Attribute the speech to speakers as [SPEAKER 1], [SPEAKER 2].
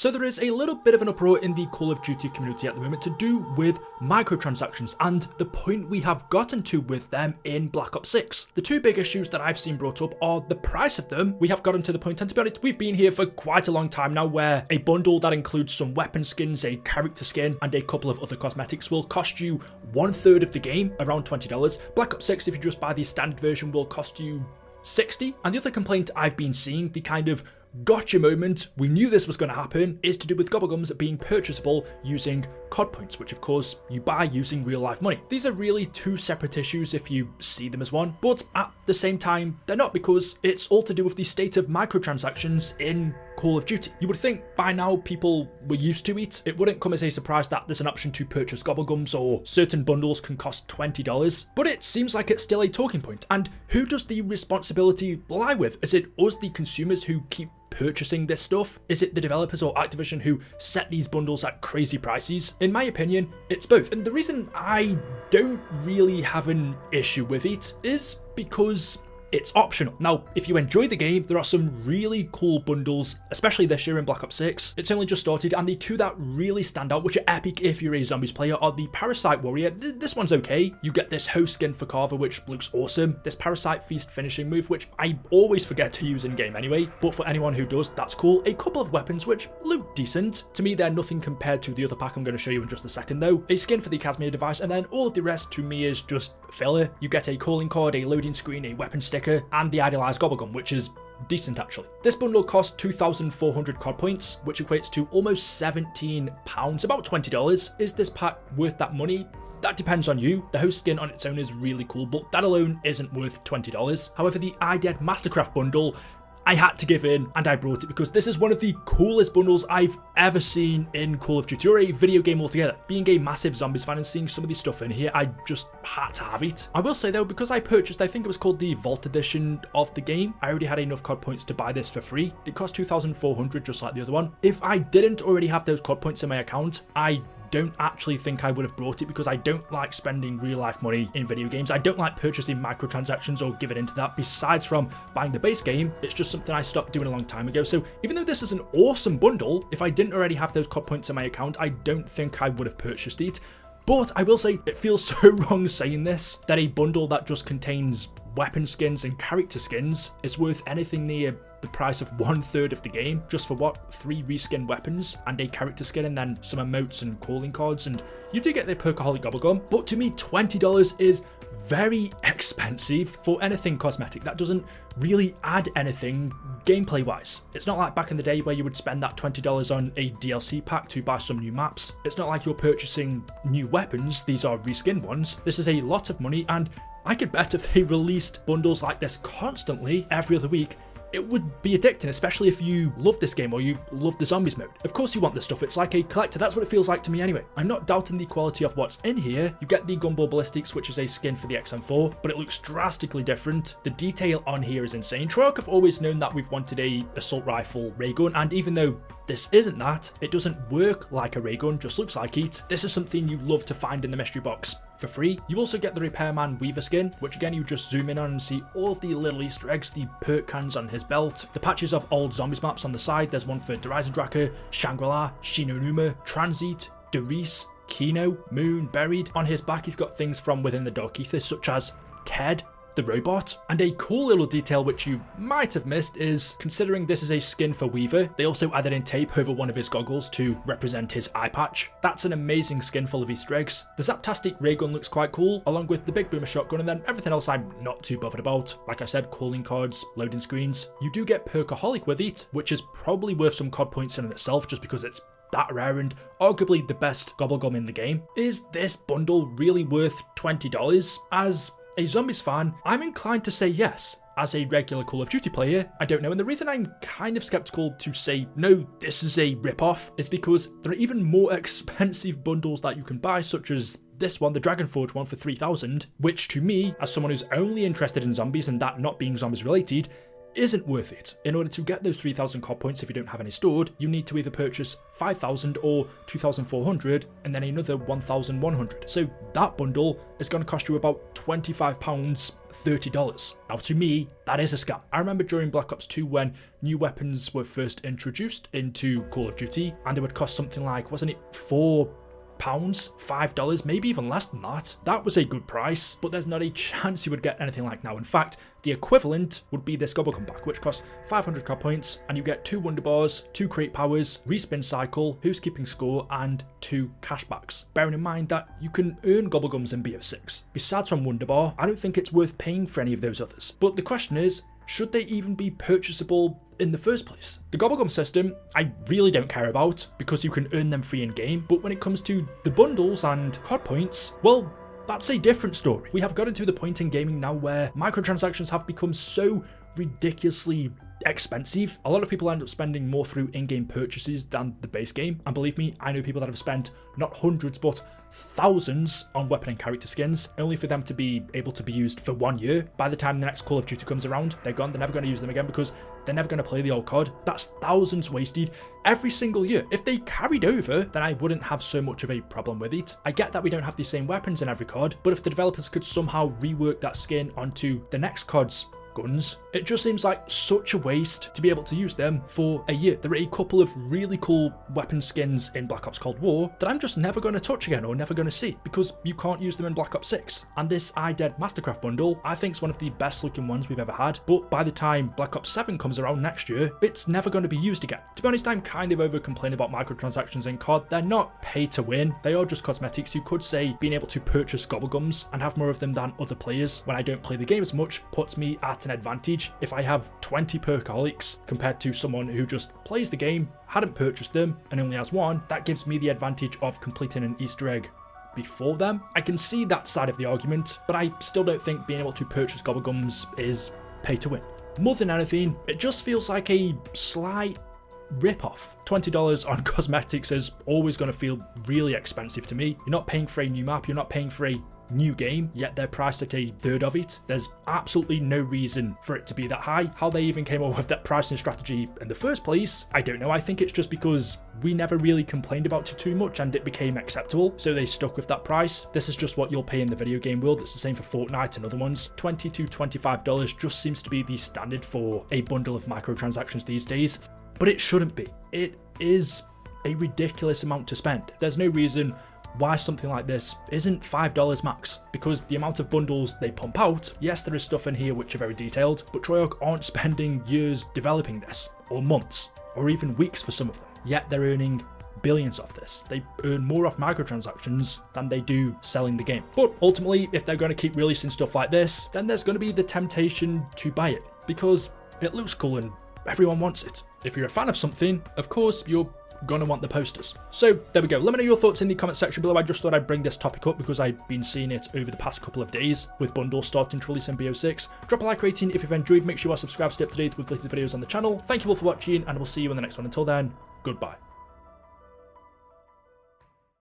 [SPEAKER 1] So there is a little bit of an uproar in the Call of Duty community at the moment to do with microtransactions and the point we have gotten to with them in Black Ops 6. The two big issues that I've seen brought up are the price of them. We have gotten to the point, and to be honest, we've been here for quite a long time now, where a bundle that includes some weapon skins, a character skin, and a couple of other cosmetics will cost you 1/3 of the game, around $20. Black Ops 6, if you just buy the standard version, will cost you $60. And the other complaint I've been seeing, the kind of gotcha moment, we knew this was going to happen, is to do with gobblegums being purchasable using COD points, which of course you buy using real life money. These are really two separate issues if you see them as one, but at the same time they're not, because it's all to do with the state of microtransactions in Call of Duty. You would think by now people were used to it. It wouldn't come as a surprise that there's an option to purchase gobblegums, or certain bundles can cost $20, but it seems like it's still a talking point. And who does the responsibility lie with? Is it us, the consumers, who keep purchasing this stuff? Is it the developers or Activision who set these bundles at crazy prices? In my opinion, it's both. And the reason I don't really have an issue with it is because it's optional. Now, if you enjoy the game, there are some really cool bundles, especially this year in Black Ops 6. It's only just started, and the two that really stand out, which are epic if you're a zombies player, are the Parasite Warrior. This one's okay. You get this host skin for Carver, which looks awesome. This Parasite Feast finishing move, which I always forget to use in game anyway, but for anyone who does, that's cool. A couple of weapons which look decent. To me, they're nothing compared to the other pack I'm going to show you in just a second though. A skin for the Casimir device, and then all of the rest to me is just filler. You get a calling card, a loading screen, a weapon sticker, and the idealized gobblegum, which is decent actually. This bundle costs 2,400 COD points, which equates to almost £17, about $20. Is this pack worth that money? That depends on you. The host skin on its own is really cool, but that alone isn't worth $20. However, the iDead Mastercraft bundle, I had to give in, and I brought it because this is one of the coolest bundles I've ever seen in Call of Duty, or a video game altogether. Being a massive zombies fan and seeing some of the stuff in here, I just had to have it. I will say though, because I purchased, I think it was called the Vault Edition of the game, I already had enough COD points to buy this for free. It cost 2,400 just like the other one. If I didn't already have those COD points in my account, I don't actually think I would have brought it, because I don't like spending real life money in video games. I don't like purchasing microtransactions or giving into that. Besides from buying the base game, it's just something I stopped doing a long time ago. So even though this is an awesome bundle, if I didn't already have those COD points in my account, I don't think I would have purchased it. But I will say, it feels so wrong saying this, that a bundle that just contains weapon skins and character skins is worth anything near the price of 1/3 of the game, just for what, 3 reskin weapons and a character skin, and then some emotes and calling cards, and you do get the Perkaholic Gobblegum. But to me, $20 is very expensive for anything cosmetic. That doesn't really add anything gameplay wise. It's not like back in the day where you would spend that $20 on a DLC pack to buy some new maps. It's not like you're purchasing new weapons. These are reskin ones. This is a lot of money, and I could bet if they released bundles like this constantly every other week, it would be addicting, especially if you love this game or you love the zombies mode. Of course you want this stuff, it's like a collector, that's what it feels like to me anyway. I'm not doubting the quality of what's in here. You get the Gumball Ballistics, which is a skin for the XM4, but it looks drastically different. The detail on here is insane. Treyarch have always known that we've wanted a assault rifle ray gun, and even though this isn't that, it doesn't work like a ray gun, just looks like it. This is something you love to find in the mystery box for free. You also get the Repairman Weaver skin, which again you just zoom in on and see all of the little Easter eggs, the perk cans on his belt, the patches of old zombies maps on the side. There's one for Dreisendrache, Shangri-La, Shinonuma, Transit, Derice, Kino, Moon, Buried. On his back he's got things from within the Dark Ether, such as Ted the robot. And a cool little detail which you might have missed is, considering this is a skin for Weaver, they also added in tape over one of his goggles to represent his eye patch. That's an amazing skin full of Easter eggs. The Zaptastic ray gun looks quite cool, along with the Big Boomer shotgun, and then everything else I'm not too bothered about. Like I said, calling cards, loading screens. You do get Perkaholic with it, which is probably worth some COD points in itself, just because it's that rare and arguably the best gobblegum in the game. Is this bundle really worth $20? As a zombies fan, I'm inclined to say yes. As a regular Call of Duty player, I don't know, and the reason I'm kind of skeptical to say no, this is a rip-off, is because there are even more expensive bundles that you can buy, such as this one, the Dragonforge one for 3,000, which to me, as someone who's only interested in zombies and that not being zombies related, isn't worth it. In order to get those 3,000 COD points, if you don't have any stored, you need to either purchase 5,000 or 2,400 and then another 1,100. So that bundle is going to cost you about £25, $30. Now to me, that is a scam. I remember during Black Ops 2 when new weapons were first introduced into Call of Duty and they would cost something like, wasn't it £4, $5, maybe even less than that. That was a good price, but there's not a chance you would get anything like now. In fact, the equivalent would be this Gobblegum pack, which costs 500 COD points, and you get 2 Wonder Bars, 2 Crate Powers, Respin Cycle, Who's Keeping Score, and 2 Cashbacks. Bearing in mind that you can earn Gobblegums in BO6. Besides from Wonder Bar, I don't think it's worth paying for any of those others. But the question is, should they even be purchasable in the first place? The Gobblegum system, I really don't care about because you can earn them free in game, but when it comes to the bundles and COD points, well, that's a different story. We have gotten to the point in gaming now where microtransactions have become so ridiculously expensive. A lot of people end up spending more through in-game purchases than the base game, and believe me, I know people that have spent not hundreds but thousands on weapon and character skins, only for them to be able to be used for 1 year. By the time the next Call of Duty comes around, they're gone. They're never going to use them again because they're never going to play the old COD. That's thousands wasted every single year. If they carried over, then I wouldn't have so much of a problem with it. I get that we don't have the same weapons in every COD, but if the developers could somehow rework that skin onto the next COD's guns, it just seems like such a waste to be able to use them for a year. There are a couple of really cool weapon skins in Black Ops Cold War that I'm just never going to touch again or never going to see because you can't use them in Black Ops 6. And this iDead Mastercraft bundle, I think is one of the best looking ones we've ever had, but by the time Black Ops 7 comes around next year, it's never going to be used again. To be honest, I'm kind of over complaining about microtransactions in COD. They're not pay to win, they are just cosmetics. You could say being able to purchase Gobblegums and have more of them than other players when I don't play the game as much puts me at an advantage if I have 20 perkaholics compared to someone who just plays the game, hadn't purchased them, and only has one. That gives me the advantage of completing an Easter egg before them. I can see that side of the argument, but I still don't think being able to purchase Gobblegums is pay to win. More than anything, it just feels like a slight rip-off. $20 on cosmetics is always going to feel really expensive to me. You're not paying for a new map, you're not paying for a new game, yet they're priced at a third of it. There's absolutely no reason for it to be that high. How they even came up with that pricing strategy in the first place, I don't know. I think it's just because we never really complained about it too much and it became acceptable, so they stuck with that price. This is just what you'll pay in the video game world. It's the same for Fortnite and other ones. $20 to $25 just seems to be the standard for a bundle of microtransactions these days, but it shouldn't be. It is a ridiculous amount to spend. There's no reason why something like this isn't $5 max, because the amount of bundles they pump out, yes, there is stuff in here which are very detailed, but Treyarch aren't spending years developing this, or months, or even weeks for some of them, yet they're earning billions off this. They earn more off microtransactions than they do selling the game. But ultimately, if they're going to keep releasing stuff like this, then there's going to be the temptation to buy it, because it looks cool and everyone wants it. If you're a fan of something, of course, you're gonna want the posters. So there we go. Let me know your thoughts in the comment section below. I just thought I'd bring this topic up because I've been seeing it over the past couple of days with bundles starting to release in BO6. Drop a like rating if you've enjoyed. Make sure you are subscribed to stay up to date with latest videos on the channel. Thank you all for watching, and we'll see you in the next one. Until then, goodbye.